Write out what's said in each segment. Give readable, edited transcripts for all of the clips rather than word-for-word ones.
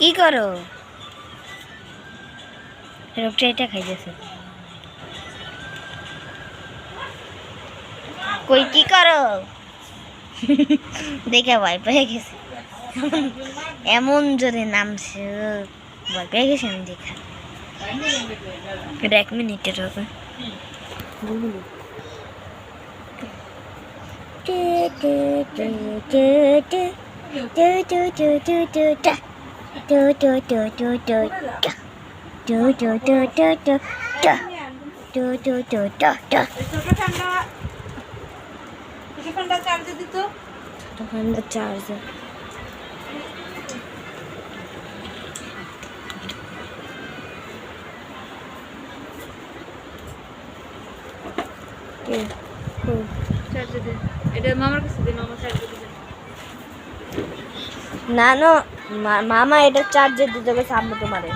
কি করো রোগটা খাই গেছে কই কি করো দেখে ভয় পেয়ে গেছে এমন জোরে নামছে ভয় পেয়ে গেছে আমি দেখা এটা 1 মিনিটের হবে চার্জার না না মামা এটা চার্জার দিতে গেছে আম্মু তোমারে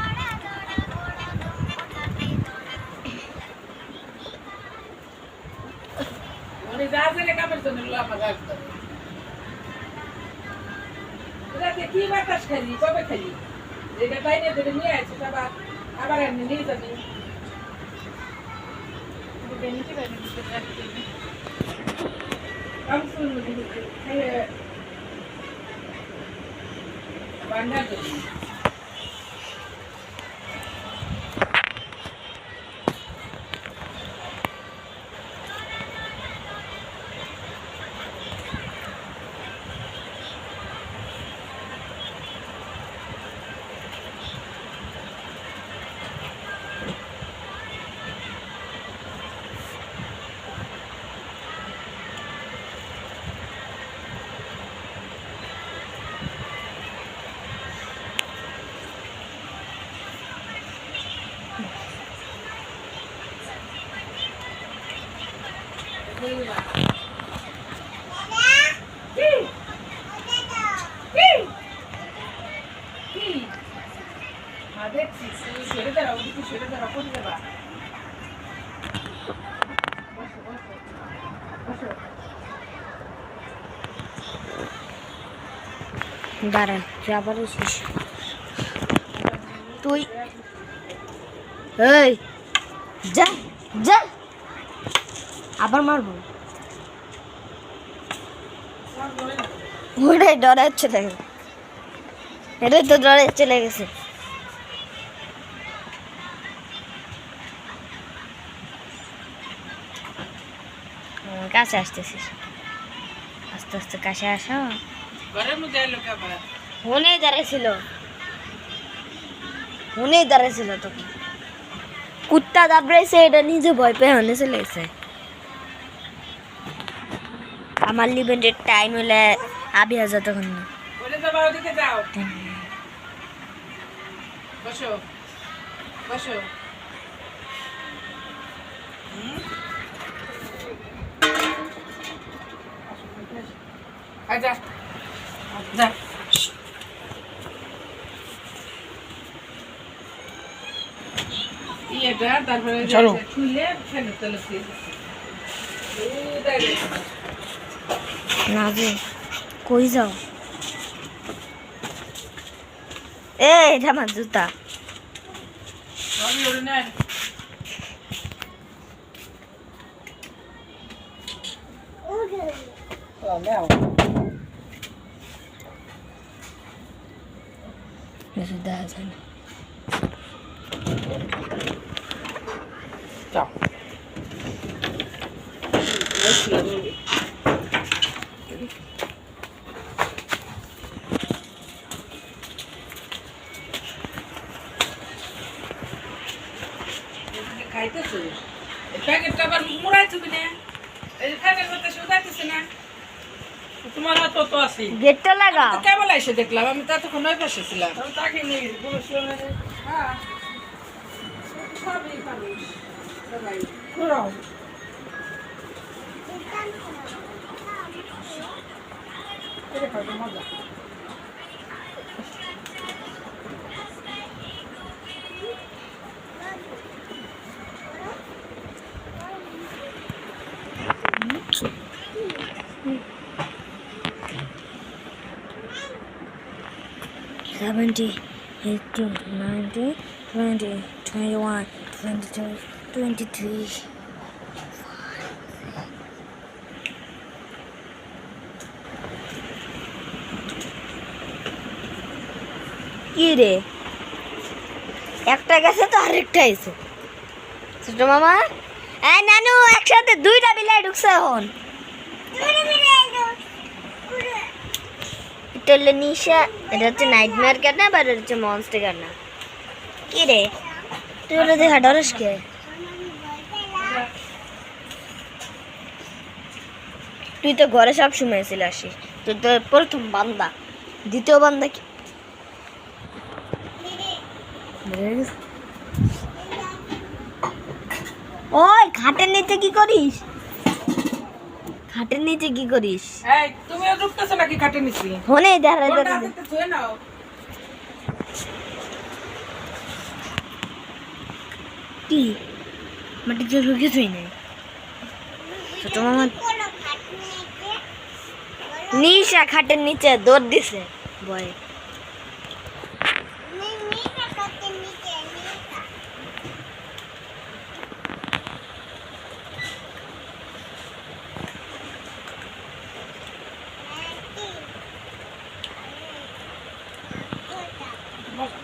কি বাতাস খালি কবে খালি যেটা বাইরে ধরে নিয়ে আছে আবার এমনি নিয়ে যাবি দাঁড়ান আবার তুই এই যা যা আবার মারবো ওটাই ডরে চলে গেছে এটাই তো ডরে চলে গেছে কাছে আসতেছিস আস্তে আস্তে কাছে আসো ফোনেই দাঁড়াইছিল তোকে কুত্তা দাবড়াইছে এটা নিজে ভয় পেয়ে হনে চলে গেছে আমার লিভেন্টের টাইম হলে আবি হাজার তখন না বসো বসো আচ্ছা যা ইয়েটা তারপরে ছুলে ফেলে চলেছি না যে কই যাও এটা আমার জুতা দেখা যায় না খাইতেছো প্যাকেটটা আবার মুড়াইছো কিনা এই ফ্যানের মধ্যে শুকাইতেছে না তোমার হাত তো আছে গেটটা লাগাও কেবল এসে দেখলাম আমি তা তখন নয় পাশে ছিলাম তাকে নিয়ে গেছি কোনো শুনে হ্যাঁ সবই পাবো সবাই ঘুরাও এটা খাওয়া মজা 70, 80, 90, 20, 21, 22, 23. কি রে একটা গেছে তো আরেকটা এসে ছোট মামা এই নানু একসাথে দুইটা বিলাই ঢুকছে এখন এটা হলো নিশা এটা হচ্ছে নাইটমেয়ার কাটনা বা এটা হচ্ছে মনস্টার কাটনা কি রে তুই ওটা দেখা ডরস কে তুই তো ঘরে সব সময় ছিল আসিস তুই তো প্রথম বান্দা দ্বিতীয় বান্দা কি ওই খাটের নিচে কি করিস খাটের নিচে কি করিস এই তুমি ঢুকতেছো নাকি কাটে নিছি ফোনে দেখা ফোনটা হাতে ধুয়ে নাও কি মাটি যে ঢুকেছই নাই ছোট মামা নিশা খাটের নিচে দৌড় দিছে ভয়ে বস।